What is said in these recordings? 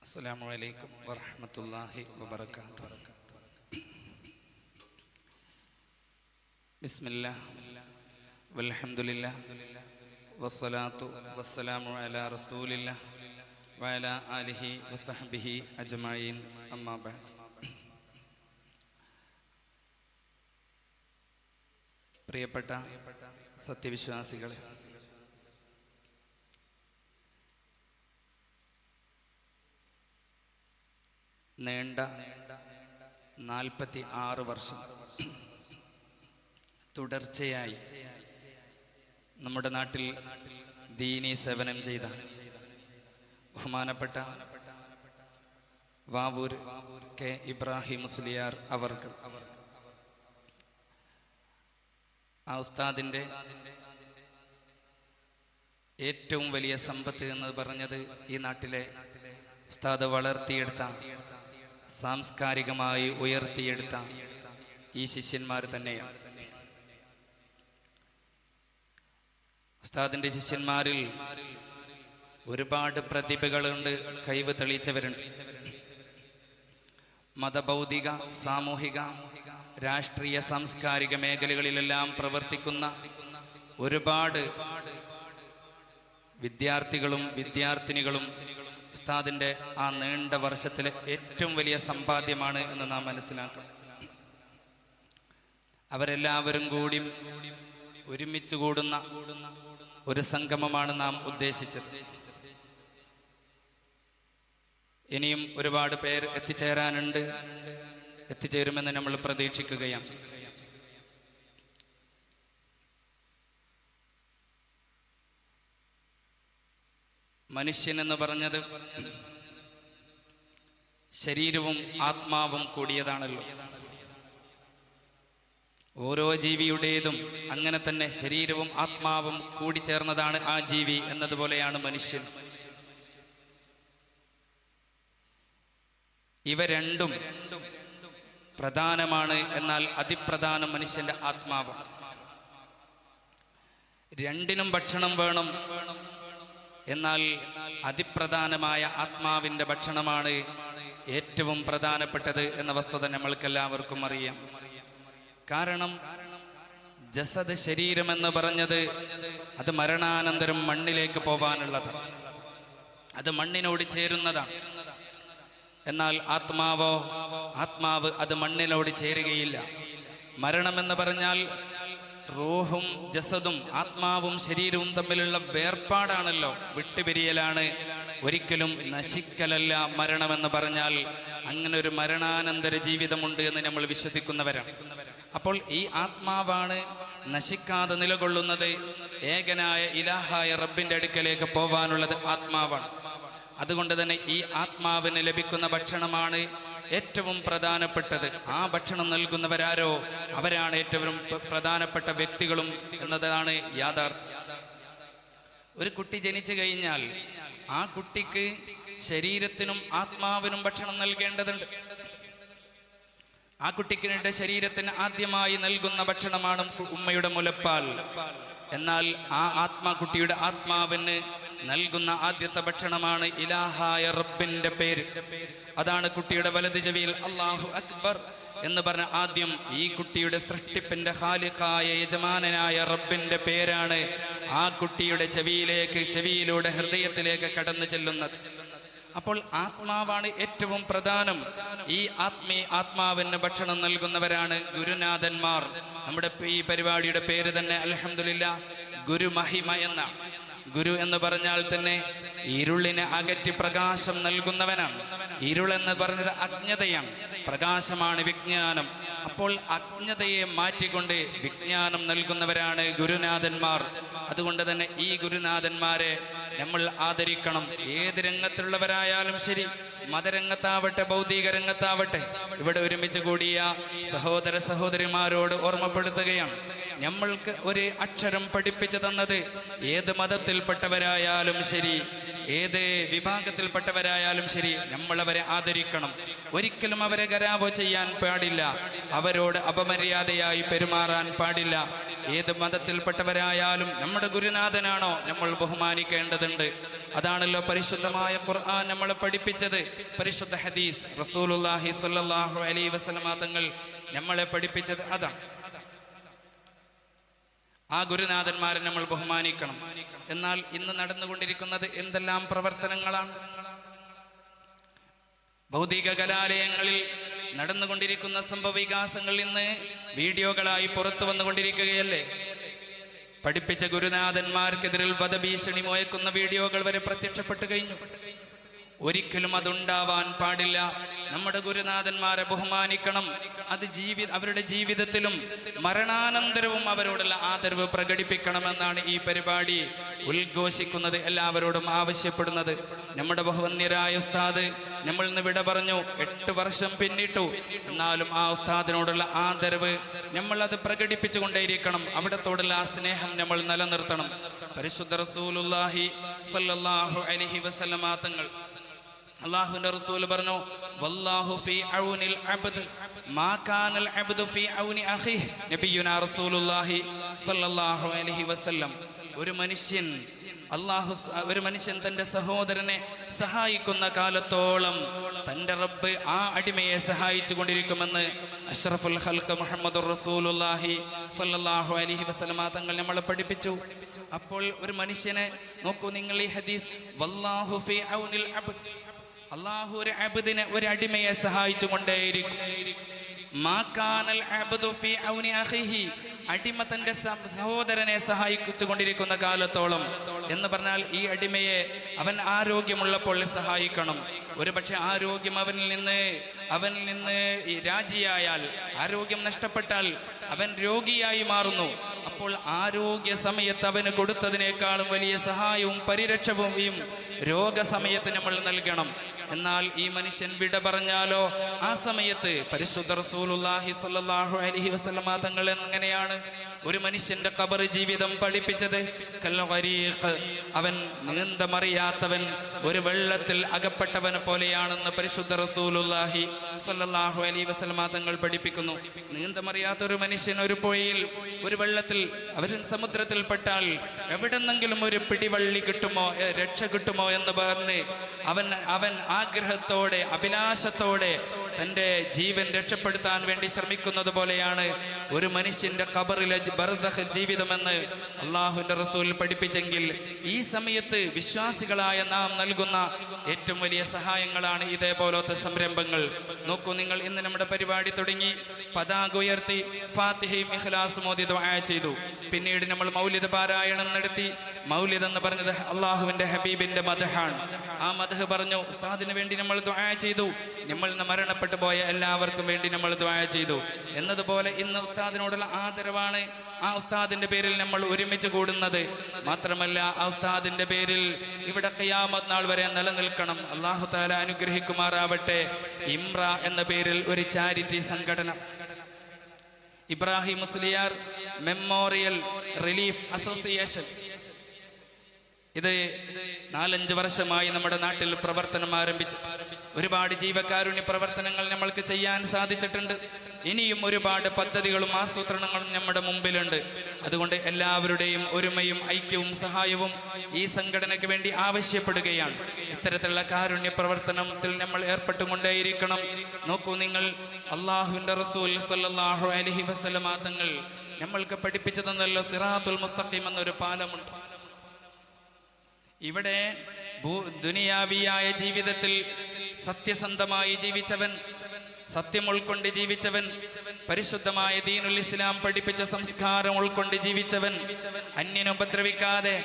അസ്സലാമു അലൈക്കും വറഹ്മത്തുള്ളാഹി വബറകാതുഹു. ബിസ്മില്ലാഹ് വൽഹംദുലില്ലാഹ് വസ്സലാത്തു വസ്സലാമു അലാ റസൂലില്ലാഹ് വഅലാ ആലിഹി വസഹ്ബിഹി അജ്മഈൻ. അമ്മാ ബഅദ്. പ്രിയപ്പെട്ട സത്യവിശ്വാസികളെ, നീണ്ട 46 വർഷം തുടർച്ചയായി നമ്മുടെ നാട്ടിൽ ദീനീ സേവനം ചെയ്ത ബഹുമാനപ്പെട്ട വാവൂർ കെ ഇബ്രാഹിം മുസ്ലിയാർ അവർക്ക്, ആ ഉസ്താദിൻ്റെ ഏറ്റവും വലിയ സമ്പത്ത് എന്ന് പറഞ്ഞത് ഈ നാട്ടിലെ ഉസ്താദ് വളർത്തിയെടുത്ത, സാംസ്കാരികമായി ഉയർത്തിയെടുത്ത ഈ ശിഷ്യന്മാർ തന്നെയാണ്. ഉസ്താദിന്റെ ശിഷ്യന്മാരിൽ ഒരുപാട് പ്രതിഭകളുണ്ട്, കഴിവ് തെളിയിച്ചവരുണ്ട്. മതഭൗതിക, സാമൂഹിക, രാഷ്ട്രീയ, സാംസ്കാരിക മേഖലകളിലെല്ലാം പ്രവർത്തിക്കുന്ന ഒരുപാട് വിദ്യാർത്ഥികളും വിദ്യാർത്ഥിനികളും ഉസ്താദിന്റെ ആ നീണ്ട വർഷത്തിലെ ഏറ്റവും വലിയ സമ്പാദ്യമാണ് എന്ന് നാം മനസ്സിലാക്കണം. അവരെല്ലാവരും കൂടി ഒരുമിച്ച് കൂടുന്ന ഒരു സംഗമമാണ് നാം ഉദ്ദേശിച്ചത്. ഇനിയും ഒരുപാട് പേർ എത്തിച്ചേരാനുണ്ട്, എത്തിച്ചേരുമെന്ന് നമ്മൾ പ്രതീക്ഷിക്കുകയാണ്. മനുഷ്യൻ എന്ന് പറഞ്ഞത് ശരീരവും ആത്മാവും കൂടിയതാണല്ലോ. ഓരോ ജീവിയുടേതും അങ്ങനെ തന്നെ ശരീരവും ആത്മാവും കൂടിച്ചേർന്നതാണ് ആ ജീവി എന്നതുപോലെയാണ് മനുഷ്യൻ. ഇവ രണ്ടും പ്രധാനമാണ്. എന്നാൽ അതിപ്രധാനം മനുഷ്യന്റെ ആത്മാവ്. രണ്ടിനും ഭക്ഷണം വേണം. എന്നാൽ അതിപ്രധാനമായ ആത്മാവിന്റെ ഭക്ഷണമാണ് ഏറ്റവും പ്രധാനപ്പെട്ടത് എന്ന വസ്തുത നമ്മൾക്കെല്ലാവർക്കും അറിയാം. കാരണം ജസദ്, ശരീരം എന്ന് പറഞ്ഞത് അത് മരണാനന്തരം മണ്ണിലേക്ക് പോവാനുള്ളത്, അത് മണ്ണിനോട് ചേരുന്നതാണ്. എന്നാൽ ആത്മാവ് അത് മണ്ണിനോട് ചേരുകയില്ല. മരണമെന്ന് പറഞ്ഞാൽ റൂഹും ജസദും, ആത്മാവും ശരീരവും തമ്മിലുള്ള വേർപാടാണല്ലോ, വിട്ടുപിരിയലാണ്, ഒരിക്കലും നശിക്കലല്ല മരണമെന്ന് പറഞ്ഞാൽ. അങ്ങനെ ഒരു മരണാനന്തര ജീവിതമുണ്ട് എന്ന് നമ്മൾ വിശ്വസിക്കുന്നവരാണ്. അപ്പോൾ ഈ ആത്മാവാണ് നശിക്കാതെ നിലകൊള്ളുന്നത്. ഏകനായ ഇലാഹായ റബ്ബിന്റെ അടുക്കലേക്ക് പോവാനുള്ളത് ആത്മാവാണ്. അതുകൊണ്ട് തന്നെ ഈ ആത്മാവിന് ലഭിക്കുന്ന ഭക്ഷണമാണ് ഏറ്റവും പ്രധാനപ്പെട്ടത്. ആ ഭക്ഷണം നൽകുന്നവരാരോ അവരാണ് ഏറ്റവും പ്രധാനപ്പെട്ട വ്യക്തികളും എന്നതാണ് യാഥാർത്ഥ്യം. ഒരു കുട്ടി ജനിച്ചു കഴിഞ്ഞാൽ ആ കുട്ടിക്ക് ശരീരത്തിനും ആത്മാവിനും ഭക്ഷണം നൽകേണ്ടതുണ്ട്. ആ കുട്ടിക്കിടെ ശരീരത്തിന് ആദ്യമായി നൽകുന്ന ഭക്ഷണമാണ് ഉമ്മയുടെ മുലപ്പാൽ. എന്നാൽ ആ കുട്ടിയുടെ ആത്മാവിന് നൽകുന്ന ആദ്യത്തെ ഭക്ഷണമാണ് ഇലാഹായ റബ്ബിന്റെ പേര്. അതാണ് കുട്ടിയുടെ വലത് ചെവിയിൽ അല്ലാഹു അക്ബർ എന്ന് പറഞ്ഞ ആദ്യം ഈ കുട്ടിയുടെ സൃഷ്ടിപ്പിന്റെ ഖാലിഖായ യജമാനനായ റബ്ബിന്റെ പേരാണ് ആ കുട്ടിയുടെ ചെവിയിലൂടെ ഹൃദയത്തിലേക്ക് കടന്നു ചെല്ലുന്നത്. അപ്പോൾ ആത്മാവാണ് ഏറ്റവും പ്രധാനം. ഈ ആത്മാവിന് ഭക്ഷണം നൽകുന്നവരാണ് ഗുരുനാഥന്മാർ. നമ്മുടെ ഈ പരിപാടിയുടെ പേര് തന്നെ അൽഹംദുലില്ലാഹ് ഗുരുമഹിമ എന്ന. ഗുരു എന്ന് പറഞ്ഞാൽ തന്നെ ഇരുളിനെ അകറ്റി പ്രകാശം നൽകുന്നവനാണ്. ഇരുളെന്ന് പറഞ്ഞത് അജ്ഞതയാണ്, പ്രകാശമാണ് വിജ്ഞാനം. അപ്പോൾ അജ്ഞതയെ മാറ്റിക്കൊണ്ട് വിജ്ഞാനം നൽകുന്നവരാണ് ഗുരുനാഥന്മാർ. അതുകൊണ്ട് തന്നെ ഈ ഗുരുനാഥന്മാരെ നമ്മൾ ആദരിക്കണം. ഏത് രംഗത്തുള്ളവരായാലും ശരി, മതരംഗത്താവട്ടെ ഭൗതിക രംഗത്താവട്ടെ, ഇവിടെ ഒരുമിച്ച് കൂടിയ സഹോദര സഹോദരിമാരോട് ഓർമ്മപ്പെടുത്തുകയാണ്, നമ്മൾക്ക് ഒരു അക്ഷരം പഠിപ്പിച്ചു തന്നത് ഏത് മതത്തിൽപ്പെട്ടവരായാലും ശരി, ഏത് വിഭാഗത്തിൽപ്പെട്ടവരായാലും ശരി, നമ്മളവരെ ആദരിക്കണം. ഒരിക്കലും അവരെ ഗരാവോ ചെയ്യാൻ പാടില്ല, അവരോട് അപമര്യാദയായി പെരുമാറാൻ പാടില്ല. ഏത് മതത്തിൽപ്പെട്ടവരായാലും നമ്മുടെ ഗുരുനാഥനാണോ നമ്മൾ ബഹുമാനിക്കേണ്ടതുണ്ട്. അതാണല്ലോ പരിശുദ്ധമായ ഖുർആൻ നമ്മളെ പഠിപ്പിച്ചത്. പരിശുദ്ധ ഹദീസ് റസൂലുള്ളാഹി സ്വല്ലല്ലാഹു അലൈഹി വസല്ലമ തങ്ങൾ നമ്മളെ പഠിപ്പിച്ചത് അതാണ്. ആ ഗുരുനാഥന്മാരെ നമ്മൾ ബഹുമാനിക്കണം. എന്നാൽ ഇന്ന് നടന്നുകൊണ്ടിരിക്കുന്നത് എന്തെല്ലാം പ്രവർത്തനങ്ങളാണ്? ഭൗതിക കലാലയങ്ങളിൽ നടന്നുകൊണ്ടിരിക്കുന്ന സംഭവ വികാസങ്ങൾ ഇന്ന് വീഡിയോകളായി പുറത്തു വന്നുകൊണ്ടിരിക്കുകയല്ലേ? പഠിപ്പിച്ച ഗുരുനാഥന്മാർക്കെതിരിൽ വധഭീഷണി മുഴക്കുന്ന വീഡിയോകൾ വരെ പ്രത്യക്ഷപ്പെട്ടു കഴിഞ്ഞു. ഒരിക്കലും അതുണ്ടാവാൻ പാടില്ല. നമ്മുടെ ഗുരുനാഥന്മാരെ ബഹുമാനിക്കണം. അത് അവരുടെ ജീവിതത്തിലും മരണാനന്തരവും അവരോടുള്ള ആദരവ് പ്രകടിപ്പിക്കണമെന്നാണ് ഈ പരിപാടി ഉദ്ഘോഷിക്കുന്നത്, എല്ലാവരോടും ആവശ്യപ്പെടുന്നത്. നമ്മുടെ ബഹുവന്യരായ ഉസ്താദ് നമ്മൾ ഇന്ന് വിട പറഞ്ഞു. 8 വർഷം പിന്നിട്ടു. എന്നാലും ആ ഉസ്താദിനോടുള്ള ആദരവ് നമ്മൾ അത് പ്രകടിപ്പിച്ചു കൊണ്ടേയിരിക്കണം. അവിടത്തോടുള്ള ആ സ്നേഹം നമ്മൾ നിലനിർത്തണം. പരിശുദ്ധ റസൂലുള്ളാഹി സ്വല്ലല്ലാഹു അലൈഹി വസല്ലമ തങ്ങൾ, അല്ലാഹുവിന്റെ റസൂൽ പറഞ്ഞു, വല്ലാഹു ഫീ ഔനിൽ അബ്ദ് മാ കാനൽ അബ്ദു ഫീ ഔനി അഖീഹി. നബിയുനാ റസൂലുള്ളാഹി സ്വല്ലല്ലാഹു അലൈഹി വസല്ലം, ഒരു മനുഷ്യൻ തന്റെ സഹോദരനെ സഹായിക്കുന്ന കാലത്തോളം തന്റെ റബ്ബ് ആ അടിമയെ സഹായിച്ചു കൊണ്ടിരിക്കുമെന്ന് അഷ്റഫുൽ ഖൽഖ് മുഹമ്മദുർ റസൂലുള്ളാഹി സ്വല്ലല്ലാഹു അലൈഹി വസല്ലമ തങ്ങൾ നമ്മളെ പഠിപ്പിച്ചു. അപ്പോൾ ഒരു മനുഷ്യനെ നോക്കൂ നിങ്ങൾ, ഈ ഹദീസ് വല്ലാഹു ഫീ ഔനിൽ അബ്ദ്, അല്ലാഹു ഒരു അബ്ദിനെ, ഒരു അടിമയെ സഹായിച്ചു കൊണ്ടേയിരിക്കും. മാ കാനൽ അബ്ദു ഫീ ഔനി അഖീഹി, അടിമ തന്റെ സഹോദരനെ സഹായിച്ചു കൊണ്ടിരിക്കുന്ന കാലത്തോളം എന്ന് പറഞ്ഞാൽ ഈ അടിമയെ അവൻ ആരോഗ്യമുള്ളപ്പോൾ സഹായിക്കണം. ഒരുപക്ഷെ ആരോഗ്യം അവനിൽ നിന്ന് രാജിയായാൽ, ആരോഗ്യം നഷ്ടപ്പെട്ടാൽ അവൻ രോഗിയായി മാറുന്നു. അപ്പോൾ ആരോഗ്യ സമയത്ത് അവന് കൊടുത്തതിനേക്കാളും വലിയ സഹായവും പരിരക്ഷവും രോഗസമയത്ത് നമ്മൾ നൽകണം. എന്നാൽ ഈ മനുഷ്യൻ വിട പറഞ്ഞാലോ, ആ സമയത്ത് പരിശുദ്ധ റസൂലുള്ളാഹി സ്വല്ലല്ലാഹു അലൈഹി വസല്ലമ തങ്ങൾ എങ്ങനെയാണ് ഒരു മനുഷ്യന്റെ ഖബർ ജീവിതം പഠിപ്പിച്ചത്? കൽഗരീഖ്, അവൻ നീന്തമറിയാത്തവൻ, ഒരു വെള്ളത്തിൽ അകപ്പെട്ടവനെ പോലെയാണെന്ന് പരിശുദ്ധ റസൂലുള്ളാഹി സ്വല്ലല്ലാഹു അലൈഹി വസല്ലമ തങ്ങൾ പഠിപ്പിക്കുന്നു. നീന്തമറിയാത്ത ഒരു മനുഷ്യൻ ഒരു പുഴയിൽ, ഒരു വെള്ളത്തിൽ, അവൻ സമുദ്രത്തിൽ പെട്ടാൽ എവിടെന്നെങ്കിലും ഒരു പിടിവള്ളി കിട്ടുമോ, രക്ഷ കിട്ടുമോ എന്ന് പറഞ്ഞ് അവൻ ആഗ്രഹത്തോടെ, അഭിലാഷത്തോടെ തൻ്റെ ജീവൻ രക്ഷപ്പെടുത്താൻ വേണ്ടി ശ്രമിക്കുന്നത് പോലെയാണ് ഒരു മനുഷ്യന്റെ ഖബറിലെ ബർസഖ് ജീവിതമെന്ന് അല്ലാഹുവിന്റെ റസൂൽ പഠിപ്പിച്ചെങ്കിൽ, ഈ സമയത്ത് വിശ്വാസികളായ നാം നൽകുന്ന ഏറ്റവും വലിയ സഹായങ്ങളാണ് ഇതേപോലത്തെ സംരംഭങ്ങൾ. നോക്കൂ നിങ്ങൾ, ഇന്ന് നമ്മുടെ പരിപാടി തുടങ്ങി, പതാക ഉയർത്തി, ഫാത്തിഹയും ഇഖ്ലാസും ഓതി ദുആ ചെയ്തു. പിന്നീട് നമ്മൾ മൗലിദ് പാരായണം നടത്തി. മൗലിദ് എന്ന് പറഞ്ഞത് അല്ലാഹുവിന്റെ ഹബീബിന്റെ മദ്ഹാണ്. ആ മദ്ഹ് പറഞ്ഞു. ഉസ്താദിന് വേണ്ടി നമ്മൾ ദുആ ചെയ്തു. നമ്മൾ ഇന്ന് മരണപ്പെട്ടു പോയ എല്ലാവർക്കും വേണ്ടി നമ്മൾ ദുആ ചെയ്തു. എന്നതുപോലെ ഇന്ന് ഉസ്താദിനോടുള്ള ആദരവാണ് ആ ഉസ്താദിന്റെ പേരിൽ നമ്മൾ ഒരുമിച്ച് കൂടുന്നത്. മാത്രമല്ല ആ ഉസ്താദിന്റെ പേരിൽ ഇവിടെ ഖിയാമത്ത് നാൾ വരെ നിലനിൽക്കണം. അല്ലാഹു തആല അനുഗ്രഹിക്കുമാറാവട്ടെ. ഇമ്ര എന്ന പേരിൽ ഒരു ചാരിറ്റി സംഘടന, Ibrahim Musliyar memorial relief association, ഇത് 4-5 വർഷമായി നമ്മുടെ നാട്ടിൽ പ്രവർത്തനം ആരംഭിച്ചു. ഒരുപാട് ജീവകാരുണ്യ പ്രവർത്തനങ്ങൾ നമ്മൾക്ക് ചെയ്യാൻ സാധിച്ചിട്ടുണ്ട്. ഇനിയും ഒരുപാട് പദ്ധതികളും ആസൂത്രണങ്ങളും നമ്മുടെ മുമ്പിലുണ്ട്. അതുകൊണ്ട് എല്ലാവരുടെയും ഒരുമയും ഐക്യവും സഹായവും ഈ സംഘടനയ്ക്ക് വേണ്ടി ആവശ്യപ്പെടുകയാണ്. ഇത്തരത്തിലുള്ള കാരുണ്യ പ്രവർത്തനത്തിൽ നമ്മൾ ഏർപ്പെട്ടുകൊണ്ടേയിരിക്കണം. നോക്കൂ നിങ്ങൾ, അല്ലാഹുവിന്റെ റസൂൽ സ്വല്ലല്ലാഹു അലൈഹി വസല്ലമ തങ്ങൾ നമ്മൾക്ക് പഠിപ്പിച്ചു തന്നല്ലോ സിറാത്തുൽ മുസ്തഖീം എന്നൊരു പാലമുണ്ട്. ഇവിടെ ദുനിയാവിയായ ജീവിതത്തിൽ സത്യസന്ധമായി ജീവിച്ചവൻ, സത്യം ഉൾക്കൊണ്ട് ജീവിച്ചവൻ, പരിശുദ്ധമായ ദീനുൽ ഇസ്ലാം പഠിപ്പിച്ച സംസ്കാരം ഉൾക്കൊണ്ട് ജീവിച്ചവൻ, അന്യനെ ഉപദ്രവിക്കാതെ,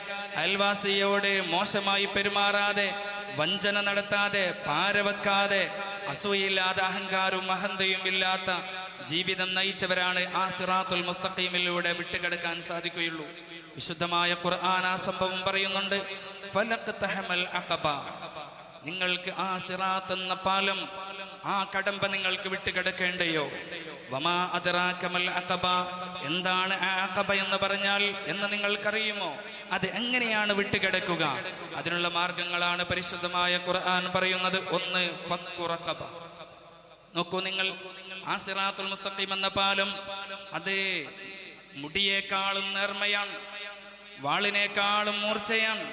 അയൽവാസിയോട് മോശമായി പെരുമാറാതെ, വഞ്ചന നടത്താതെ, പാരവെക്കാതെ, അസൂയില്ലാതെ, അഹങ്കാരവും അഹന്തയും ഇല്ലാത്ത ജീവിതം നയിച്ചവരാണ് ആ സിറാത്തുൽ മുസ്തഖീമിലൂടെ വിട്ടുകിടക്കാൻ സാധിക്കുകയുള്ളൂ. വിശുദ്ധമായ ഖുർആൻ ആ സംഭവം പറയുന്നുണ്ട്. ഫലഖ്തഹമൽ അഖബ, നിങ്ങൾക്ക് ആ സിറാത്ത് എന്ന പാലം, ആ കടമ്പ നിങ്ങൾക്ക് വിട്ടുകിടക്കേണ്ടയോ? വമാ അദ്റാകമൽ അഖബ, എന്താണ് ആ അഖബ എന്ന് പറഞ്ഞാൽ എന്ന് നിങ്ങൾക്കറിയുമോ? അത് എങ്ങനെയാണ് വിട്ടുകിടക്കുക? അതിനുള്ള മാർഗങ്ങളാണ് പരിശുദ്ധമായ ഖുർആൻ പറയുന്നത്. ഒന്ന്, ഫക്കു റഖബ. നോക്കൂ നിങ്ങൾ, ആ സിറാത്തുൽ മുസ്തഖീം എന്ന പാലം അത് മുടിയേക്കാളും നേർമയാണ്, വാളിനേക്കാളും മൂർച്ചയാണ്,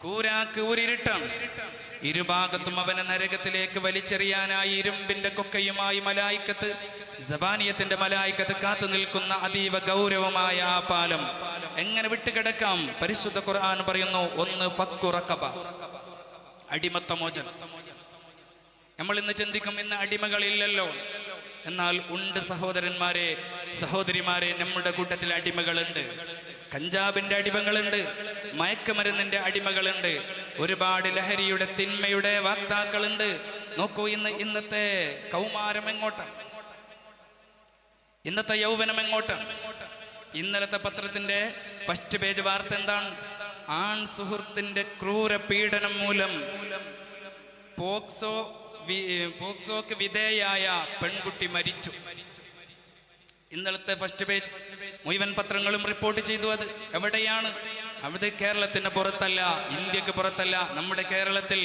കൂരാക്ക് ഊരിരുട്ടാണ്. ഇരുഭാഗത്തും അവനെ നരകത്തിലേക്ക് വലിച്ചെറിയാനായി ഇരുമ്പിന്റെ കൊക്കയുമായി മലായിക്കത്ത്, സബാനിയത്തിന്റെ മലായിക്കത്ത് കാത്തു നിൽക്കുന്ന അതീവ ഗൗരവമായ ആ പാലം എങ്ങനെ വിട്ടുകിടക്കാം? പരിശുദ്ധ ഖുർആൻ പറയുന്നു, ഒന്ന് ഫക്കു റഖബ, അടിമത്തമോചനം. നമ്മൾ ഇന്ന് ചിന്തിക്കും, ഇന്ന് അടിമകളില്ലല്ലോ. എന്നാൽ ഉണ്ട് സഹോദരന്മാരെ, സഹോദരിമാരെ, നമ്മുടെ കൂട്ടത്തിൽ അടിമകളുണ്ട്. കഞ്ചാബിന്റെ അടിമകളുണ്ട്, മയക്കുമരുന്നിന്റെ അടിമകളുണ്ട്, ഒരുപാട് ലഹരിയുടെ തിന്മയുടെ വാക്താക്കളുണ്ട്. നോക്കൂ, ഇന്നത്തെ കൗമാരം എങ്ങോട്ടാണ്? ഇന്നത്തെ യൗവനം എങ്ങോട്ടാണ്? ഇന്നലത്തെ പത്രത്തിന്റെ ഫസ്റ്റ് പേജ് വാർത്ത എന്താണ്? ആൺ സുഹൃത്തിന്റെ ക്രൂര പീഡനം മൂലം പോക്സോക്ക് വിധേയായ പെൺകുട്ടി മരിച്ചു. ഇന്നലത്തെ ഫസ്റ്റ് പേജ് മുഴുവൻ പത്രങ്ങളും റിപ്പോർട്ട് ചെയ്തു. അത് എവിടെയാണ്? അവിടെ കേരളത്തിന് പുറത്തല്ല, ഇന്ത്യക്ക് പുറത്തല്ല, നമ്മുടെ കേരളത്തിൽ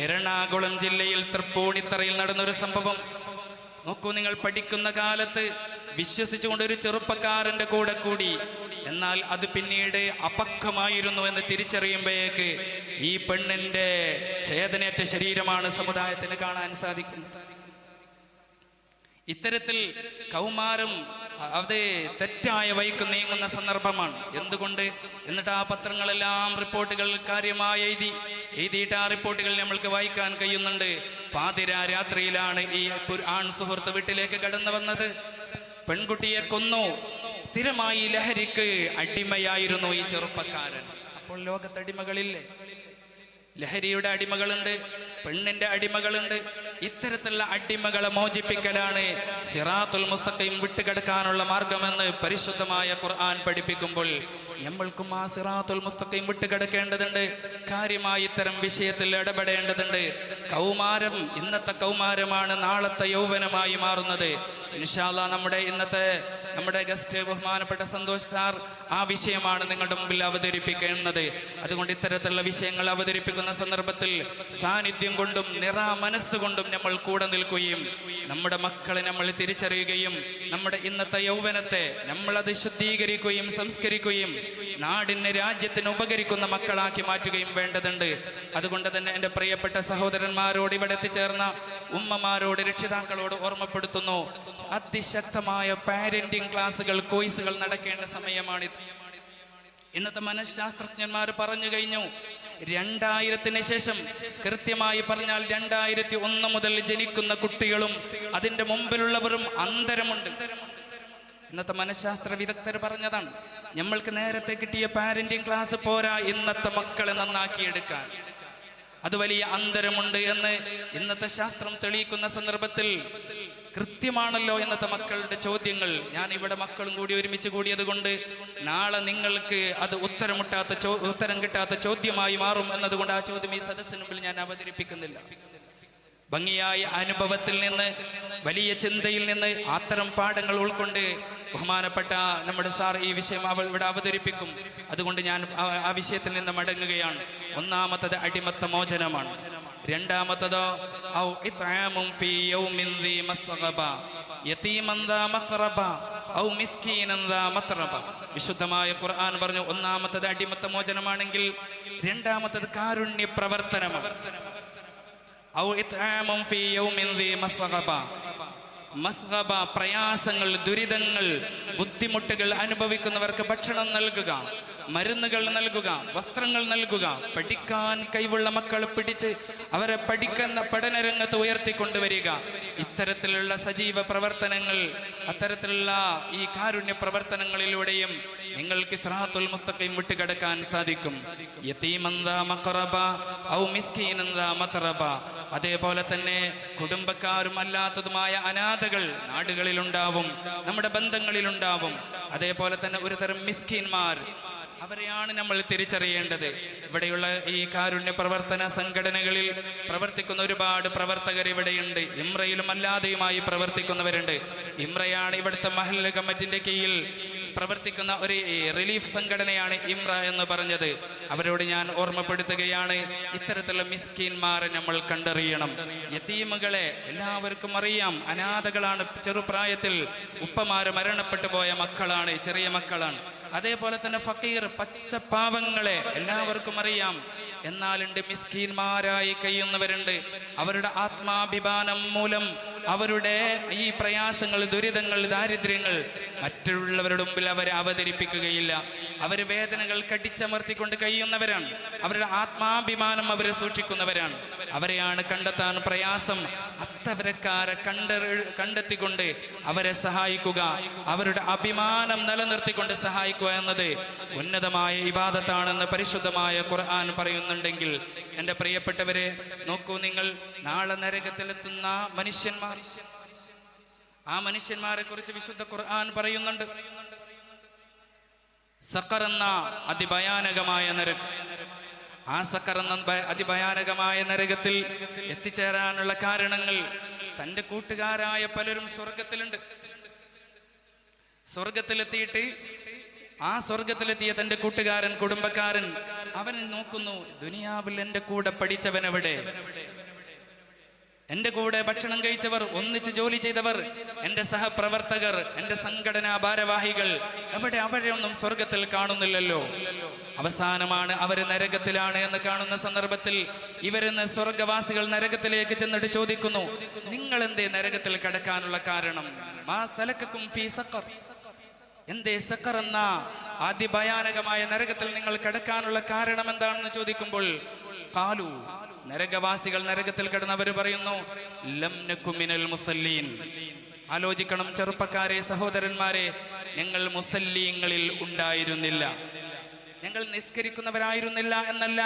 എറണാകുളം ജില്ലയിൽ തൃപ്പൂണിത്തറയിൽ നടന്നൊരു സംഭവം. നോക്കൂ, നിങ്ങൾ പഠിക്കുന്ന കാലത്ത് വിശ്വസിച്ചുകൊണ്ട് ഒരു ചെറുപ്പക്കാരന്റെ കൂടെ കൂടി, എന്നാൽ അത് പിന്നീട് അപക്വമായിരുന്നു എന്ന് തിരിച്ചറിയുമ്പോഴേക്ക് ഈ പെണ്ണിന്റെ ചേതനേറ്റ ശരീരമാണ് സമുദായത്തിന് കാണാൻ സാധിക്കുന്നത്. ഇത്തരത്തിൽ കൗമാരം അത് തെറ്റായ വഴിക്ക് നീങ്ങുന്ന സന്ദർഭമാണ്. എന്തുകൊണ്ട്? എന്നിട്ട് ആ പത്രങ്ങളെല്ലാം റിപ്പോർട്ടുകൾ കാര്യമായി എഴുതിയിട്ട് ആ റിപ്പോർട്ടുകൾ നമ്മൾക്ക് വായിക്കാൻ കഴിയുന്നുണ്ട്. പാതിരാ രാത്രിയിലാണ് ഈ ആൺ സുഹൃത്ത് വീട്ടിലേക്ക് കടന്നു വന്നത്, പെൺകുട്ടിയെ കൊന്നു. സ്ഥിരമായി ലഹരിക്ക് അടിമയായിരുന്നു ഈ ചെറുപ്പക്കാരൻ. അപ്പോൾ ലോകത്ത് അടിമകളില്ലേ? ലഹരിയുടെ അടിമകളുണ്ട്, പെണ്ണിന്റെ അടിമകളുണ്ട്. ഇത്തരത്തിലുള്ള അടിമകളെ മോചിപ്പിക്കലാണ് സിറാത്തുൽ മുസ്തഖീം വിട്ടുകിടക്കാനുള്ള മാർഗമെന്ന് പരിശുദ്ധമായ ഖുർആൻ പഠിപ്പിക്കുമ്പോൾ നമ്മൾക്കും ആ സിറാത്തുൽ മുസ്തഖീം വിട്ടുകിടക്കേണ്ടതുണ്ട്. കാര്യമായി ഇത്തരം വിഷയത്തിൽ ഇടപെടേണ്ടതുണ്ട്. കൗമാരം, ഇന്നത്തെ കൗമാരമാണ് നാളത്തെ യൗവനമായി മാറുന്നത്. ഇൻഷാ അല്ലാഹ് നമ്മുടെ ഗസ്റ്റ് ബഹുമാനപ്പെട്ട സന്തോഷ് സാർ ആ വിഷയമാണ് നിങ്ങളുടെ മുമ്പിൽ അവതരിപ്പിക്കുന്നത്. അതുകൊണ്ട് ഇത്തരത്തിലുള്ള വിഷയങ്ങൾ അവതരിപ്പിക്കുന്ന സന്ദർഭത്തിൽ സാന്നിധ്യം കൊണ്ടും മനസ്സുകൊണ്ടും നമ്മൾ കൂടെ നിൽക്കുകയും നമ്മുടെ മക്കളെ നമ്മൾ തിരിച്ചറിയുകയും നമ്മുടെ ഇന്നത്തെ യൗവനത്തെ നമ്മളത് ശുദ്ധീകരിക്കുകയും സംസ്കരിക്കുകയും നാടിന് രാജ്യത്തിന് ഉപകരിക്കുന്ന മക്കളാക്കി മാറ്റുകയും വേണ്ടതുണ്ട്. അതുകൊണ്ട് തന്നെ എൻ്റെ പ്രിയപ്പെട്ട സഹോദരന്മാരോട്, ഇവിടെ എത്തിച്ചേർന്ന ഉമ്മമാരോട്, രക്ഷിതാക്കളോട് ഓർമ്മപ്പെടുത്തുന്നു, അതിശക്തമായ പാരന്റിംഗ് ക്ലാസുകൾ, കോഴ്സുകൾ നടക്കേണ്ട സമയമാണിത്. ഇന്നത്തെ മനഃശാസ്ത്രജ്ഞന്മാർ പറഞ്ഞു കഴിഞ്ഞു, 2000-ന് ശേഷം, കൃത്യമായി പറഞ്ഞാൽ 2001 മുതൽ ജനിക്കുന്ന കുട്ടികളും അതിൻ്റെ മുമ്പിലുള്ളവരും അന്തരമുണ്ട്. ഇന്നത്തെ മനഃശാസ്ത്ര വിദഗ്ധർ പറഞ്ഞതാണ്. നമ്മൾക്ക് നേരത്തെ കിട്ടിയ പാരന്റിംഗ് ക്ലാസ് പോരാ ഇന്നത്തെ മക്കളെ നന്നാക്കിയെടുക്കാൻ. അത് വലിയ അന്തരമുണ്ട് എന്ന് ഇന്നത്തെ ശാസ്ത്രം തെളിയിക്കുന്ന സന്ദർഭത്തിൽ കൃത്യമാണല്ലോ ഇന്നത്തെ മക്കളുടെ ചോദ്യങ്ങൾ. ഞാൻ ഇവിടെ മക്കളും കൂടി ഒരുമിച്ച് കൂടിയത് കൊണ്ട് നാളെ നിങ്ങൾക്ക് അത് ഉത്തരം കിട്ടാത്ത ചോദ്യമായി മാറും എന്നതുകൊണ്ട് ആ ചോദ്യം ഈ സദസ്സിന് മുമ്പിൽ ഞാൻ അവതരിപ്പിക്കുന്നില്ല. ഭംഗിയായ അനുഭവത്തിൽ നിന്ന്, വലിയ ചിന്തയിൽ നിന്ന് അത്തരം പാഠങ്ങൾ ഉൾക്കൊണ്ട് ബഹുമാനപ്പെട്ട നമ്മുടെ സാർ ഈ വിഷയം ഇവിടെ അവതരിപ്പിക്കും. അതുകൊണ്ട് ഞാൻ ആ വിഷയത്തിൽ നിന്ന് മടങ്ങുകയാണ്. ഒന്നാമത്തത് അടിമത്ത മോചനമാണ്. രണ്ടാമത്തതോ വിശുദ്ധമായ ഖുർആൻ പറഞ്ഞു, ഒന്നാമത്തത് അടിമത്ത മോചനമാണെങ്കിൽ രണ്ടാമത്തത് കാരുണ്യ പ്രവർത്തനമാണ്. പ്രയാസങ്ങൾ, ദുരിതങ്ങൾ, ബുദ്ധിമുട്ടുകൾ അനുഭവിക്കുന്നവർക്ക് ഭക്ഷണം നൽകുക, മരുന്നുകൾ നൽകുക, വസ്ത്രങ്ങൾ നൽകുക, പഠിക്കാൻ കഴിവുള്ള മക്കളെ പിടിച്ച് അവരെ പഠിക്കുന്ന പഠനരംഗത്ത് ഉയർത്തിക്കൊണ്ടുവരിക. ഇത്തരത്തിലുള്ള സജീവ പ്രവർത്തനങ്ങൾ, അത്തരത്തിലുള്ള ഈ കാരുണ്യ പ്രവർത്തനങ്ങളിലൂടെയും നിങ്ങൾക്ക് സിറാത്തുൽ മുസ്തഖീം വിട്ടുകിടക്കാൻ സാധിക്കും. അതേപോലെ തന്നെ കുടുംബക്കാരും അല്ലാത്തതുമായ അനാഥകൾ നാടുകളിലുണ്ടാവും, നമ്മുടെ ബന്ധങ്ങളിലുണ്ടാവും. അതേപോലെ തന്നെ ഒരു തരം മിസ്കീന്മാർ, അവരെയാണ് നമ്മൾ തിരിച്ചറിയേണ്ടത്. ഇവിടെയുള്ള ഈ കാരുണ്യ പ്രവർത്തന സംഘടനകളിൽ പ്രവർത്തിക്കുന്ന ഒരുപാട് പ്രവർത്തകർ ഇവിടെയുണ്ട്. ഇമ്രയിലും അല്ലാതെയുമായി പ്രവർത്തിക്കുന്നവരുണ്ട്. ഇമ്രയാണ് ഇവിടുത്തെ മഹല്ല് കമ്മിറ്റിന്റെ കീഴിൽ പ്രവർത്തിക്കുന്ന ഒരു റിലീഫ് സംഘടനയാണ് ഇമ്ര എന്ന് പറഞ്ഞത്. അവരോട് ഞാൻ ഓർമ്മപ്പെടുത്തുകയാണ്, ഇത്തരത്തിലുള്ള മിസ്കീന്മാരെ നമ്മൾ കണ്ടറിയണം. യതീമുകളെ എല്ലാവർക്കും അറിയാം, അനാഥകളാണ്, ചെറുപ്രായത്തിൽ ഉപ്പമാര് മരണപ്പെട്ടു പോയ മക്കളാണ്, ചെറിയ മക്കളാണ്. അതേപോലെ തന്നെ ഫക്കീർ, പച്ചപ്പാവങ്ങളെ എല്ലാവർക്കും അറിയാം. എന്നാലുണ്ട് മിസ്കീന്മാരായി കഴിയുന്നവരുണ്ട്. അവരുടെ ആത്മാഭിമാനം മൂലം അവരുടെ ഈ പ്രയാസങ്ങൾ, ദുരിതങ്ങൾ, ദാരിദ്ര്യങ്ങൾ മറ്റുള്ളവരുടെ മുമ്പിൽ അവരെ അവതരിപ്പിക്കുകയില്ല. അവർ വേദനകൾ കടിച്ചമർത്തിക്കൊണ്ട് കഴിയുന്നവരാണ്. അവരുടെ ആത്മാഭിമാനം അവരെ സൂക്ഷിക്കുന്നവരാണ്. അവരെയാണ് കണ്ടെത്താൻ പ്രയാസം. അത്തവരക്കാരെ കണ്ടെത്തിക്കൊണ്ട് അവരെ സഹായിക്കുക, അവരുടെ അഭിമാനം നിലനിർത്തിക്കൊണ്ട് സഹായിക്കുക എന്നത് ഉന്നതമായ ഇബാദത്താണെന്ന് പരിശുദ്ധമായ ഖുർആൻ പറയുന്നുണ്ടെങ്കിൽ, എൻ്റെ പ്രിയപ്പെട്ടവരെ, നോക്കൂ നിങ്ങൾ, നാളെ നരകത്തിലെത്തുന്ന മനുഷ്യന്മാർ, ആ മനുഷ്യന്മാരെ കുറിച്ച് വിശുദ്ധ ഖുർആൻ പറയുന്നുണ്ട്. സഖർ എന്ന അതിഭയാനകമായ നരകം, ആ സഖർ എന്ന അതിഭയാനകമായ നരകത്തിൽ എത്തിച്ചേരാനുള്ള കാരണങ്ങൾ, തൻ്റെ കൂട്ടുകാരായ പലരും സ്വർഗത്തിലുണ്ട്. സ്വർഗത്തിലെത്തിയിട്ട് ആ സ്വർഗത്തിലെത്തിയ തൻ്റെ കൂട്ടുകാരൻ, കുടുംബക്കാരൻ, അവൻ നോക്കുന്നു, ദുനിയാവിൽ എൻ്റെ കൂടെ പഠിച്ചവനെവിടെ, എൻ്റെ കൂടെ ഭക്ഷണം കഴിച്ചവർ, ഒന്നിച്ച് ജോലി ചെയ്തവർ, എൻ്റെ സഹപ്രവർത്തകർ, എൻ്റെ സംഘടനാ ഭാരവാഹികൾ എവിടെ? അവരെയൊന്നും സ്വർഗത്തിൽ കാണുന്നില്ലല്ലോ. അവസാനമാണ് അവർ നരകത്തിലാണ് എന്ന് കാണുന്ന സന്ദർഭത്തിൽ ഇവരെന്ന് സ്വർഗവാസികൾ നരകത്തിലേക്ക് ചെന്നിട്ട് ചോദിക്കുന്നു, നിങ്ങൾ എന്തേ നരകത്തിൽ കിടക്കാനുള്ള കാരണം? മാ സലക്കക്കും ഫീ സഖർ, എന്തേ സഖർ എന്ന അതിഭയാനകമായ നരകത്തിൽ നിങ്ങൾ കിടക്കാനുള്ള കാരണം എന്താണെന്ന് ചോദിക്കുമ്പോൾ, ഖാലു, നരകവാസികൾ, നരകത്തിൽ കിടന്നവർ പറയുന്നു, ലം നകു മിനൽ മുസല്ലീൻ. ആലോചിക്കണം ചെറുപ്പക്കാരെ, സഹോദരന്മാരെ, ഞങ്ങൾ മുസല്ലീങ്ങളിൽ ഉണ്ടായിരുന്നില്ല, ഞങ്ങൾ നിസ്കരിക്കുന്നവരായിരുന്നില്ല എന്നല്ല,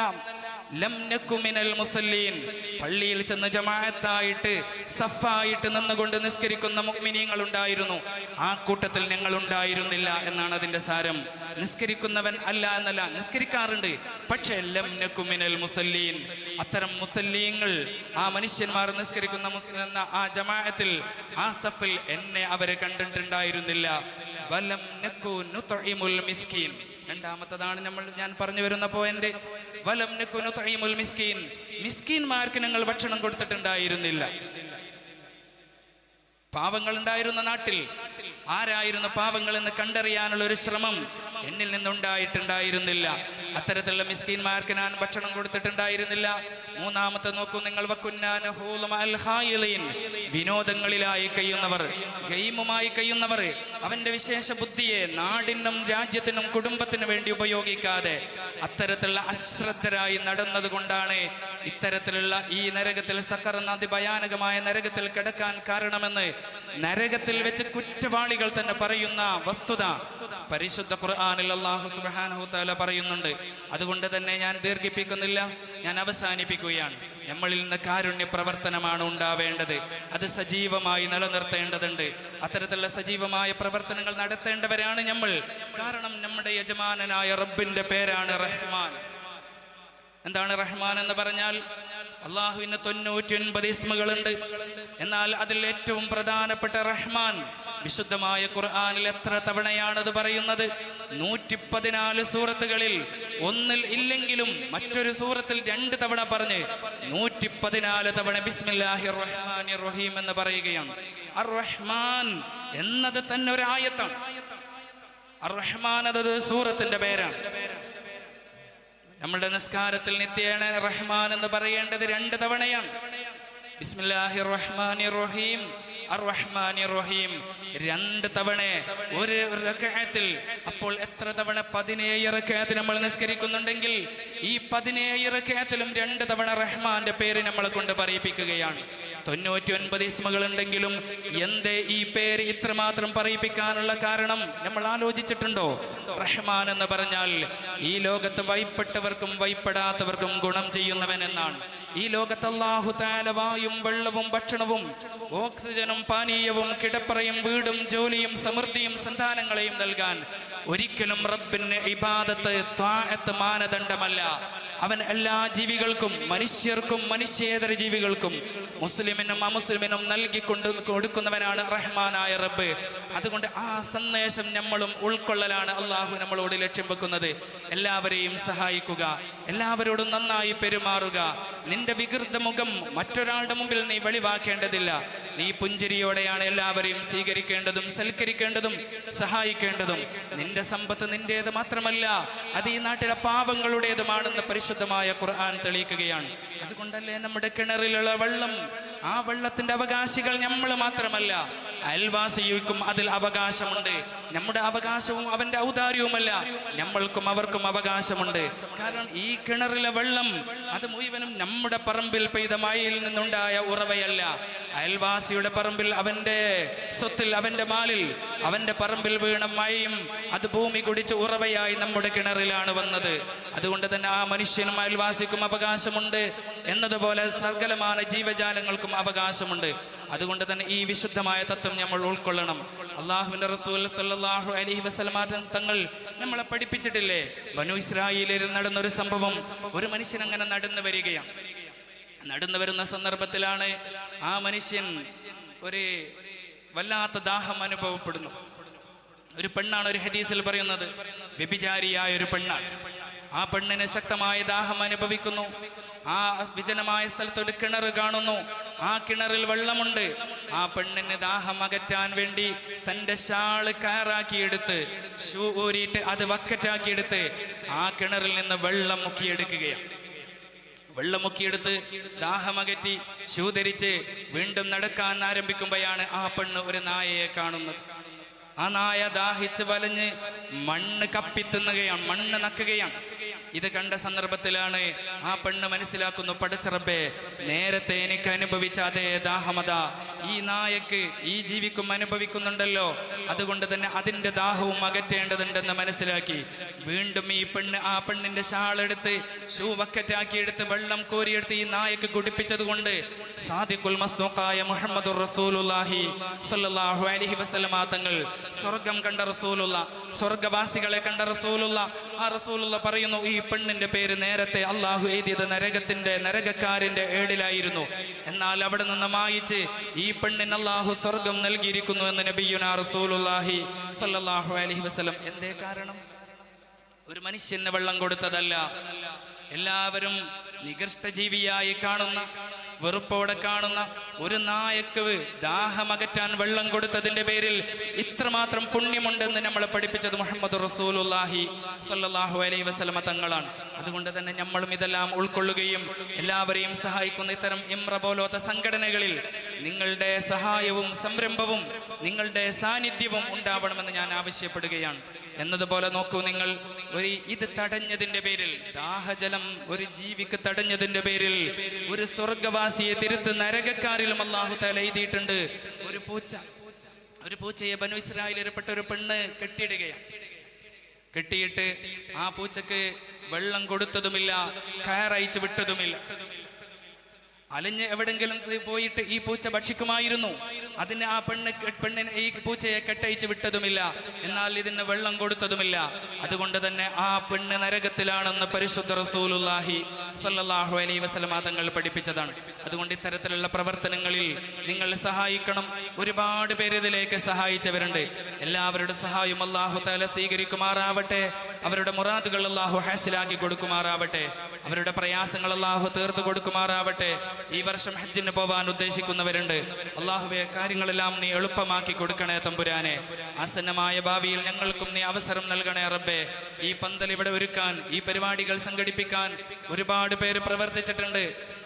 ലം നകു മിനൽ മുസല്ലീൻ. പള്ളിയിൽ ചെന്ന് ജമാഅത്തായിട്ട് സഫായിട്ട് നിന്നുകൊണ്ട് നിസ്കരിക്കുന്ന മുഅ്മിനീങ്ങൾ ഉണ്ടായിരുന്നു, ആ കൂട്ടത്തിൽ ഞങ്ങൾ ഉണ്ടായിരുന്നില്ല എന്നാണ് അതിന്റെ സാരം. നിസ്കരിക്കുന്നവൻ അല്ല എന്നല്ല, നിസ്കരിക്കാറുണ്ട്, പക്ഷേ ലം നകു മിനൽ മുസല്ലീൻ. അത്തരം മുസല്ലീങ്ങൾ, ആ മനുഷ്യന്മാർ നിസ്കരിക്കുന്ന മുസ്ലിം ആ ജമാഅത്തിൽ, ആ സഫിൽ എന്നെ അവരെ കണ്ടിട്ടുണ്ടായിരുന്നില്ല. വലം നകു നുത്ഇമുൽ മിസ്കീൻ. രണ്ടാമത്തതാണ് ഞാൻ പറഞ്ഞു വരുന്ന പോയിന്റ്. വലം നകു നുത്ഇമുൽ മിസ്കീൻ. മിസ്കീന്മാർക്ക് ഞങ്ങൾ ഭക്ഷണം കൊടുത്തിട്ടുണ്ടായിരുന്നില്ല. പാവങ്ങൾ ഉണ്ടായിരുന്ന നാട്ടിൽ ആരായിരുന്നു പാവങ്ങൾ എന്ന് കണ്ടറിയാനുള്ള ഒരു ശ്രമം എന്നിൽ നിന്നുണ്ടായിട്ടുണ്ടായിരുന്നില്ല. അത്തരത്തിലുള്ള മിസ്കീന്മാർക്ക് ഞാൻ ഭക്ഷണം കൊടുത്തിട്ടുണ്ടായിരുന്നില്ല. മൂന്നാമത്തെ നോക്കൂ നിങ്ങൾ, വിനോദങ്ങളിലായി കഴിയുന്നവർ, ഗെയിമുമായി കഴിയുന്നവർ, അവന്റെ വിശേഷ ബുദ്ധിയെ നാടിനും രാജ്യത്തിനും കുടുംബത്തിനും വേണ്ടി ഉപയോഗിക്കാതെ അത്തരത്തിലുള്ള അശ്രദ്ധരായി നടന്നത് കൊണ്ടാണ് ഇത്തരത്തിലുള്ള ഈ നരകത്തിൽ, സഖർ എന്ന അതിഭയാനകമായ നരകത്തിൽ കിടക്കാൻ കാരണമെന്ന് നരകത്തിൽ വെച്ച് കുറ്റവാളികൾ തന്നെ പറയുന്ന വസ്തുത പരിശുദ്ധ ഖുർആനിൽ അല്ലാഹു സുബ്ഹാനഹു തആല പറയുന്നുണ്ട്. അതുകൊണ്ട് തന്നെ ഞാൻ ദീർഘിപ്പിക്കുന്നില്ല, ഞാൻ അവസാനിപ്പിക്കുകയാണ്. നമ്മളിൽ നിന്ന് കാരുണ്യ പ്രവർത്തനമാണ് ഉണ്ടാവേണ്ടത്. അത് സജീവമായി നിലനിർത്തേണ്ടതുണ്ട്. അത്തരത്തിലുള്ള സജീവമായ പ്രവർത്തനങ്ങൾ നടത്തേണ്ടവരാണ് നമ്മൾ. കാരണം നമ്മുടെ യജമാനനായ റബ്ബിന്റെ പേരാണ് റഹ്മാൻ. എന്താണ് റഹ്മാൻ എന്ന് പറഞ്ഞാൽ? അള്ളാഹുവിന് 99 ഇസ്മുകളുണ്ട്. എന്നാൽ അതിൽ ഏറ്റവും പ്രധാനപ്പെട്ട റഹ്മാൻ വിശുദ്ധമായ ഖുർആനിൽ എത്ര തവണയാണത് പറയുന്നത്? 114 സൂറത്തുകളിൽ ഒന്നിൽ ഇല്ലെങ്കിലും മറ്റൊരു സൂറത്തിൽ 2 തവണ പറഞ്ഞ് 114 തവണ ബിസ്മില്ലാഹിർ റഹ്മാനിർ റഹീം എന്ന് പറയുകയാണ്. അർ റഹ്മാൻ എന്നത് തന്നെ ഒരു ആയത്താണ്. അർ റഹ്മാൻ എന്നത് സൂറത്തിന്റെ പേരാണ്. നമ്മുടെ നിസ്കാരത്തിൽ നിത്യേന റഹ്മാൻ എന്ന് പറയേണ്ടത് 2 തവണയാണ്. ബിസ്മില്ലാഹിർ റഹ്മാനിർ റഹീം, അർ റഹ്മാനിർ റഹീം 2 തവണ ഒരു റക്അത്തിൽ. അപ്പോൾ എത്ര തവണ? 17 റക്അത്ത് നമ്മൾ നിസ്കരിക്കുന്നുണ്ടെങ്കിൽ ഈ 17 റക്അത്തിലും 2 തവണ റഹ്മാന്റെ പേര് നമ്മളെ കൊണ്ട് പറയിപ്പിക്കുകയാണ്. 99 ഇസ്മുകൾ ഉണ്ടെങ്കിലും എന്തേ ഈ പേര് ഇത്രമാത്രം പറയിപ്പിക്കാനുള്ള കാരണം നമ്മൾ ആലോചിച്ചിട്ടുണ്ടോ? റഹ്മാൻ എന്ന് പറഞ്ഞാൽ ഈ ലോകത്ത് വൈപ്പെട്ടവർക്കും വൈപ്പെടാത്തവർക്കും ഗുണം ചെയ്യുന്നവൻ എന്നാണ്. ഈ ലോകത്ത് അല്ലാഹു തആല വായും വെള്ളവും ഭക്ഷണവും ഓക്സിജനും വസ്ത്രവും പാനീയവും കിടപ്പറയും വീടും ജോലിയും സമൃദ്ധിയും സന്താനങ്ങളെയും നൽകാൻ ഒരിക്കലും റബ്ബിന് ഇബാദത്ത് ത്വാഅത്ത് മാനദണ്ഡമല്ല. അവൻ എല്ലാ ജീവികൾക്കും, മനുഷ്യർക്കും മനുഷ്യേതര ജീവികൾക്കും, മുസ്ലിമിനും അമുസ്ലിമിനും കൊടുക്കുന്നവനാണ് റഹ്മാനായ റബ്ബ്. അതുകൊണ്ട് ആ സന്ദേശം നമ്മളും ഉൾക്കൊള്ളലാണ് അള്ളാഹു നമ്മളോട് ലക്ഷ്യം വെക്കുന്നത്. എല്ലാവരെയും സഹായിക്കുക, എല്ലാവരോടും നന്നായി പെരുമാറുക. നിന്റെ വികൃത മുഖം മറ്റൊരാളുടെ മുമ്പിൽ നീ വെളിവാക്കേണ്ടതില്ല. നീ പുഞ്ചിരിയോടെയാണ് എല്ലാവരെയും സ്വീകരിക്കേണ്ടതും സൽക്കരിക്കേണ്ടതും സഹായിക്കേണ്ടതും. നിന്റെ സമ്പത്ത് നിന്റേത് മാത്രമല്ല, അത് ഈ നാട്ടിലെ പാവങ്ങളുടേതുമാണെന്ന് പരിശുദ്ധമായ ഖുർആൻ തെളിയിക്കുകയാണ്. അതുകൊണ്ടല്ലേ നമ്മുടെ കിണറിലുള്ള വെള്ളം, ആ വെള്ളത്തിന്റെ അവകാശികൾ നമ്മൾ മാത്രമല്ല, അയൽവാസിക്കും അതിൽ അവകാശമുണ്ട്. നമ്മുടെ അവകാശവും അവന്റെ ഔദാര്യവുമല്ല, നമ്മൾക്കും അവർക്കും അവകാശമുണ്ട്. കാരണം ഈ കിണറിലെ വെള്ളം അത് മുഴുവനും നമ്മുടെ പറമ്പിൽ പെയ്ത മഴയിൽ നിന്നുണ്ടായ ഉറവയല്ല. അയൽവാസിയുടെ പറമ്പിൽ, അവന്റെ സ്വത്തിൽ, അവന്റെ മാലിൽ, അവന്റെ പറമ്പിൽ വീണ മഴയും അത് ഭൂമി കുടിച്ച് ഉറവയായി നമ്മുടെ കിണറിലാണ് വന്നത്. അതുകൊണ്ട് തന്നെ ആ മനുഷ്യനും അയൽവാസിക്കും അവകാശമുണ്ട് എന്നതുപോലെ സകലമായ ജീവജാലങ്ങൾക്കും അവകാശമുണ്ട്. അതുകൊണ്ട് തന്നെ ഈ വിശുദ്ധമായ തത്വം നമ്മൾ ഉൾക്കൊള്ളണം. അള്ളാഹുവിന്റെ റസൂൽ സല്ലല്ലാഹു അലൈഹി വസല്ലമ തങ്ങൾ നമ്മളെ പഠിപ്പിച്ചിട്ടില്ലേ? ബനു ഇസ്രായേലിൽ നടന്നൊരു സംഭവം. ഒരു മനുഷ്യൻ അങ്ങനെ നടന്നു വരുന്ന സന്ദർഭത്തിലാണ് ആ മനുഷ്യൻ ഒരു വല്ലാത്ത ദാഹം അനുഭവപ്പെടുന്നു. ഒരു പെണ്ണാണ് ഒരു ഹദീസിൽ പറയുന്നത്, വ്യഭിചാരിയായ ഒരു പെണ്ണാണ്. ആ പെണ്ണിന് ശക്തമായ ദാഹം അനുഭവിക്കുന്നു. ആ വിജനമായ സ്ഥലത്ത് ഒരു കിണർ കാണുന്നു. ആ കിണറിൽ വെള്ളമുണ്ട്. ആ പെണ്ണിന് ദാഹം അകറ്റാൻ വേണ്ടി തൻ്റെ ഷാള് കയറാക്കിയെടുത്ത്, ഷൂ ഊരിയിട്ട് അത് വക്കറ്റാക്കിയെടുത്ത് ആ കിണറിൽ നിന്ന് വെള്ളം മുക്കിയെടുക്കുകയാണ്. വെള്ളം മുക്കിയെടുത്ത് ദാഹമകറ്റി ഷൂ ധരിച്ച് വീണ്ടും നടക്കാൻ ആരംഭിക്കുമ്പോഴാണ് ആ പെണ്ണ് ഒരു നായയെ കാണുന്നത്. ആ നായ ദാഹിച്ച് വലഞ്ഞ് മണ്ണ് കപ്പിത്തുന്നുകയാണ്, മണ്ണ് നക്കുകയാണ്. ഇത് കണ്ട സന്ദർഭത്തിലാണ് ആ പെണ്ണ് മനസ്സിലാക്കുന്നു, പടച്ചറബ്ബേ, നേരത്തെ എനിക്ക് അനുഭവിച്ച അതേ ദാഹമത ഈ നായക്ക്, ഈ ജീവിക്കും അനുഭവിക്കുന്നുണ്ടല്ലോ. അതുകൊണ്ട് തന്നെ അതിൻ്റെ ദാഹവും അകറ്റേണ്ടതുണ്ടെന്ന് മനസ്സിലാക്കി വീണ്ടും ഈ പെണ്ണ് ആ പെണ്ണിന്റെ ഷാളെടുത്ത് ഷൂ വക്കറ്റാക്കിയെടുത്ത് വെള്ളം കോരിയെടുത്ത് ഈ നായക്ക് കുടിപ്പിച്ചത് കൊണ്ട് സാദിഖുൽ മസ്തൂഖായ മുഹമ്മദുർ റസൂലുള്ളാഹി സ്വല്ലല്ലാഹു അലൈഹി വസല്ലമ തങ്ങൾ, സ്വർഗം കണ്ട റസൂലുള്ള, സ്വർഗവാസികളെ കണ്ട റസൂലുള്ള, ആ റസൂലുള്ള പറയുന്നു, ഈ പെണ്ണിന്റെ പേര് നേരത്തെ അള്ളാഹു എഴുതിയത് നരകക്കാരന്റെ ഏടിലായിരുന്നു. എന്നാൽ അവിടെ നിന്ന് മായിച്ച് ഈ പെണ്ണിന് അള്ളാഹു സ്വർഗം നൽകിയിരിക്കുന്നു എന്ന് നബിയുനാ റസൂലുള്ളാഹി സ്വല്ലല്ലാഹു അലൈഹി വസല്ലം. എന്തേ കാരണം? ഒരു മനുഷ്യന് വെള്ളം കൊടുത്തതല്ല, എല്ലാവരും നികൃഷ്ടജീവിയായി കാണുന്ന, വെറുപ്പോടെ കാണുന്ന ഒരു നായക്ക് ദാഹമകറ്റാൻ വെള്ളം കൊടുത്തതിന്റെ പേരിൽ ഇത്രമാത്രം പുണ്യമുണ്ടെന്ന് നമ്മളെ പഠിപ്പിച്ചത് മുഹമ്മദ് റസൂലുള്ളാഹി സ്വല്ലല്ലാഹു അലൈഹി വസല്ലമ തങ്ങളാണ്. അതുകൊണ്ട് തന്നെ നമ്മളും ഇതെല്ലാം ഉൾക്കൊള്ളുകയും എല്ലാവരെയും സഹായിക്കുന്ന ഇത്തരം ഇമ്ര പോലത്തെ സംഘടനകളിൽ നിങ്ങളുടെ സഹായവും സംരംഭവും നിങ്ങളുടെ സാന്നിധ്യവും ഉണ്ടാവണമെന്ന് ഞാൻ ആവശ്യപ്പെടുകയാണ്. എന്നതുപോലെ നോക്കൂ, നിങ്ങൾ ഇത് തടഞ്ഞതിന്റെ പേരിൽ, ദാഹജലം ഒരു ജീവിക്ക് തടഞ്ഞതിന്റെ പേരിൽ ഒരു സ്വർഗവാസിയെ തിരുത്ത് നരകക്കാരിലും അല്ലാഹു തആല എഴുതിയിട്ടുണ്ട്. ഒരു പൂച്ചയെ ബനു ഇസ്രായേലിൽപ്പെട്ട ഒരു പെണ്ണ് കെട്ടിയിട്ട് ആ പൂച്ചക്ക് വെള്ളം കൊടുത്തതുമില്ല, കയറയച്ചു വിട്ടതുമില്ല. അലഞ്ഞ് എവിടെങ്കിലും പോയിട്ട് ഈ പൂച്ച ഭക്ഷിക്കുമായിരുന്നു. അതിന് ആ പെണ്ണിനെ ഈ പൂച്ചയെ കെട്ടയച്ച് വിട്ടതുമില്ല, എന്നാൽ ഇതിന് വെള്ളം കൊടുത്തതുമില്ല. അതുകൊണ്ട് തന്നെ ആ പെണ്ണ് നരകത്തിലാണെന്ന് പരിശുദ്ധ റസൂലുള്ളാഹി സ്വല്ലല്ലാഹു അലൈഹി വസല്ലമ തങ്ങൾ പഠിപ്പിച്ചതാണ്. അതുകൊണ്ട് ഇത്തരത്തിലുള്ള പ്രവർത്തനങ്ങളിൽ നിങ്ങൾ സഹായിക്കണം. ഒരുപാട് പേര് ഇതിലേക്ക് സഹായിച്ചവരുണ്ട്. എല്ലാവരുടെ സഹായം അല്ലാഹു തആല സ്വീകരിക്കുമാറാവട്ടെ. അവരുടെ മുറാദുകൾ അല്ലാഹു ഹാസിലാക്കി കൊടുക്കുമാറാവട്ടെ. അവരുടെ പ്രയാസങ്ങൾ അല്ലാഹു തീർത്തു കൊടുക്കുമാറാവട്ടെ. ഈ വർഷം ഹജ്ജിന് പോവാൻ ഉദ്ദേശിക്കുന്നവരുണ്ട്. അല്ലാഹുവേ, കാര്യങ്ങളെല്ലാം നീ എളുപ്പമാക്കി കൊടുക്കണേ തമ്പുരാനെ. ആസന്നമായ ഭാവിയിൽ ഞങ്ങൾക്കും നീ അവസരം നൽകണേ റബ്ബേ. ഈ പന്തൽ ഇവിടെ ഒരുക്കാൻ, ഈ പരിപാടികൾ സംഘടിപ്പിക്കാൻ ഒരുപാട് പേര് പ്രവർത്തിച്ചിട്ടുണ്ട്.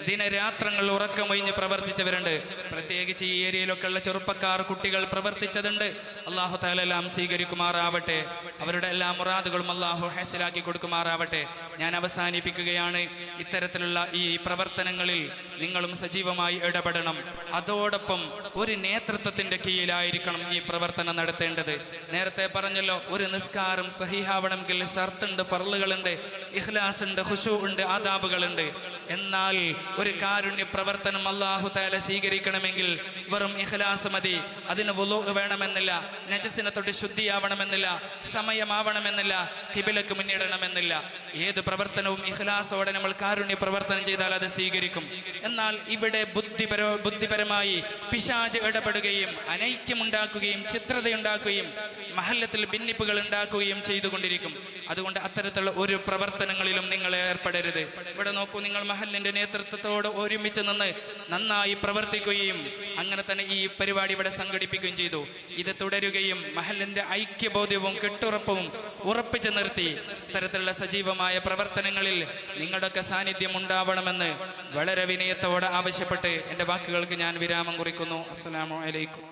ദിനരാത്രങ്ങൾ ഉറക്കമൊഴിഞ്ഞ് പ്രവർത്തിച്ചവരുണ്ട്. പ്രത്യേകിച്ച് ഈ ഏരിയയിലൊക്കെ ഉള്ള ചെറുപ്പക്കാർ, കുട്ടികൾ പ്രവർത്തിച്ചതുണ്ട്. അല്ലാഹു തആല എല്ലാം സ്വീകരിക്കുമാറാവട്ടെ. അവരുടെ എല്ലാ മുറാദുകളും അല്ലാഹു ഹാസിലാക്കി കൊടുക്കുമാറാവട്ടെ. ഞാൻ അവസാനിപ്പിക്കുകയാണ്. ഇത്തരത്തിലുള്ള ഈ പ്രവർത്തനങ്ങളിൽ നിങ്ങളും സജീവമായി ഇടപെടണം. അതോടൊപ്പം ഒരു നേതൃത്വത്തിന്റെ കീഴിലായിരിക്കണം ഈ പ്രവർത്തനം നടത്തേണ്ടത്. നേരത്തെ പറഞ്ഞല്ലോ, ഒരു നിസ്കാരം സഹീഹാവണമെങ്കിൽ ഷർത്തുണ്ട്, ഫർളുകളുണ്ട്. ഇഖ്ലാസ് ഉണ്ട്, ഖുശൂ ഉണ്ട്, ആദാബുകളുണ്ട്. എന്നാൽ ഒരു കാരുണ്യ പ്രവർത്തനം അല്ലാഹു തആല സ്വീകരിക്കണമെങ്കിൽ വെറും ഇഖ്ലാസ് മതി. അതിന് വുളൂ വേണമെന്നില്ല, നജസിനെ തൊട്ട് ശുദ്ധിയാവണമെന്നില്ല, സമയമാവണമെന്നില്ല, ഖിബലക്ക് മുന്നിടണമെന്നില്ല. ഏത് പ്രവർത്തനവും ഇഖ്ലാസോടെ നമ്മൾ കാരുണ്യ പ്രവർത്തനം ചെയ്താൽ അത് സ്വീകരിക്കും. എന്നാൽ ഇവിടെ ബുദ്ധിപരമായി പിശാച് ഇടപെടുകയും അനൈക്യമുണ്ടാക്കുകയും ചിത്രതയുണ്ടാക്കുകയും മഹല്ലത്തിൽ ഭിന്നിപ്പുകൾ ഉണ്ടാക്കുകയും ചെയ്തുകൊണ്ടിരിക്കും. അതുകൊണ്ട് അത്തരത്തിലുള്ള ഒരു പ്രവർത്തനങ്ങളിലും നിങ്ങൾ ഏർപ്പെടരുത്. ഇവിടെ നോക്കൂ, നിങ്ങൾ മഹല്ലിന്റെ നേതൃത്വത്തോട് ഒരുമിച്ച് നിന്ന് നന്നായി പ്രവർത്തിക്കുകയും അങ്ങനെ തന്നെ ഈ പരിപാടി ഇവിടെ സംഘടിപ്പിക്കുകയും ചെയ്തു. ഇത് തുടരുകയും മഹല്ലിന്റെ ഐക്യബോധ്യവും കെട്ടുറപ്പും ഉറപ്പിച്ചു നിർത്തി ഇത്തരത്തിലുള്ള സജീവമായ പ്രവർത്തനങ്ങളിൽ നിങ്ങളുടെയൊക്കെ സാന്നിധ്യം ഉണ്ടാവണമെന്ന് വളരെ വിനയത്തോടെ ആവശ്യപ്പെട്ട് എൻ്റെ വാക്കുകൾക്ക് ഞാൻ വിരാമം കുറിക്കുന്നു. അസ്സലാമു അലൈക്കും.